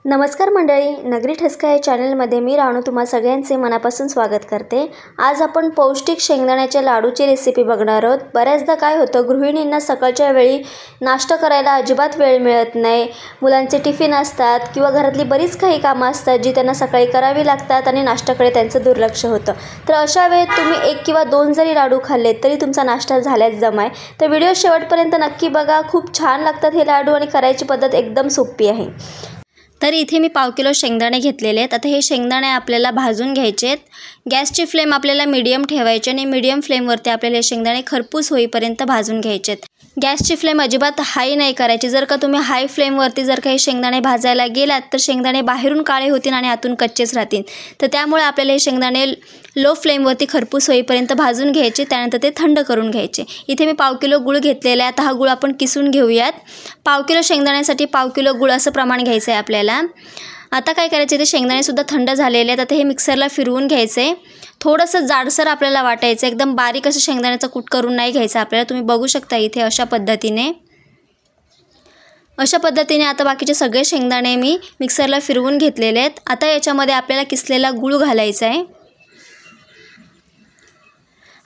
नमस्कार मंडळी, नगरी ठसका या चॅनलमध्ये मी राणू तुम्हा सगळ्यांचे मनापासून स्वागत करते। आज आपण पौष्टिक शेंगदाण्याच्या लाडूची रेसिपी बघणार आहोत। बऱ्याचदा काय होतं, गृहिणींना सकाळच्या वेळी नाश्ता करायला अजिबात वेळ मिळत नाही। मुलांचे टिफिन असतात किंवा घरातली बरीच काही कामं असतात जी त्यांना सकाळी करावी लागतात आणि नाश्त्याकडे त्यांचं दुर्लक्ष होतं। तर अशा वेळेत तुम्ही 1 किंवा 2 जरी लाडू खाल्ले तरी तुमचा नाश्ता झाल्याच जमाय। तर व्हिडिओ शेवटपर्यंत नक्की बघा, खूप छान लागतात हे लाडू आणि करायची पद्धत एकदम सोपी आहे। तर इथे मी पाव किलो शेंगदाणे घेतलेले आहेत। आता हे शेंगदाणे आपल्याला भाजून घ्यायचे आहेत। गॅसची फ्लेम आपल्याला मीडियम ठेवायची आणि मीडियम फ्लेमवरती आपल्याला हे शेंगदाणे खरपूस होईपर्यंत भाजून घ्यायचे आहेत। गॅसची फ्लेम अजिबात हाई नाही करायची। जर का तुम्ही हाई फ्लेमवरती जर काही शेंगदाणे भाजायला गेलात तर शेंगदाणे बाहेरून काळे होतील आणि आतून कच्चेच राहतील। तर त्यामुळे आपल्याला हे शेंगदाणे लो फ्लेमवरती खरपूस होईपर्यंत भाजून घ्यायचे, त्यानंतर ते थंड करून घ्यायचे। इथे मी पाव किलो गूळ घेतलेला आहे। आता हा गूळ आपण किसून घेऊयात। पाव किलो शेंगदाण्यासाठी पाव किलो गूळ असं प्रमाण घ्यायचं आहे आपल्याला। आता काय करायचं, ते शेंगदाणे सुद्धा थंड झालेले आहेत। आता हे मिक्सरला फिरवून घ्यायचे। थोडंसं जाडसर आपल्याला वाटायचं, एकदम बारीक असं शेंगदाण्याचा कूट करून नाही घ्यायचा आपल्याला। तुम्ही बघू शकता इथे अशा पद्धतीने आता बाकीचे सगळे शेंगदाणे मी मिक्सरला फिरवून घेतलेले आहेत। आता याच्यामध्ये आपल्याला किसलेला गूळ घालायचा आहे।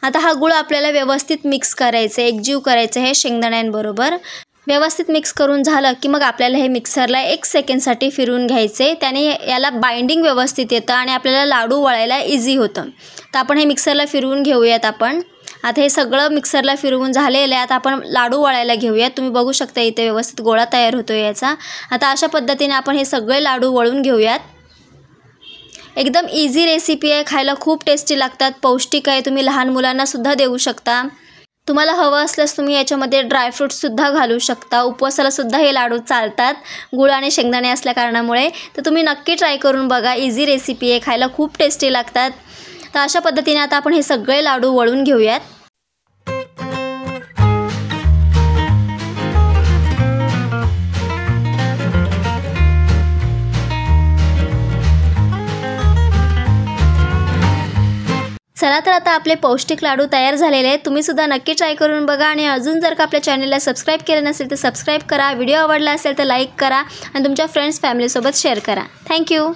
आता हा गूळ आपल्याला व्यवस्थित मिक्स करायचं आहे, एकजीव करायचं आहे शेंगदाण्यांबरोबर। व्यवस्थित मिक्स करून झालं की मग आपल्याला हे मिक्सरला 1 सेकंडसाठी फिरवून घ्यायचे। त्याने याला बाइंडिंग व्यवस्थित येतं आणि आपल्याला लाडू वळायला इझी होतं। तर आपण हे मिक्सरला फिरवून घेऊयात आपण। आता हे सगळं मिक्सरला फिरवून झालेलं आहे। आता आपण लाडू वळायला घेऊयात। तुम्ही बघू शकता इथे व्यवस्थित गोळा तयार होतो याचा। आता अशा पद्धतीने आपण हे सगळे लाडू वळून घेऊयात। एकदम इझी रेसिपी आहे, खायला खूप टेस्टी लागतात, पौष्टिक आहे। तुम्ही लहान मुलांना सुद्धा देऊ शकता। तुम्हाला हवं असल्यास तुम्ही याच्यामध्ये ड्रायफ्रूट्ससुद्धा घालू शकता। उपवासाला सुद्धा हे लाडू चालतात गुळ आणि शेंगदाणे असल्या कारणामुळे। तर तुम्ही नक्की ट्राय करून बघा, इझी रेसिपी आहे, खायला खूप टेस्टी लागतात। तर अशा पद्धतीने आता आपण हे सगळे लाडू वळून घेऊयात। चला तर आता आपले पौष्टिक लाडू तयार झालेले आहेत। तुम्ही सुद्धा नक्की ट्राय करून बघा आणि अजून जर का आपल्या चॅनलला सबस्क्राईब केलं नसेल तर सबस्क्राईब करा। व्हिडिओ आवडला असेल तर लाईक करा आणि तुमच्या फ्रेंड्स फॅमिलीसोबत शेअर करा। थँक्यू।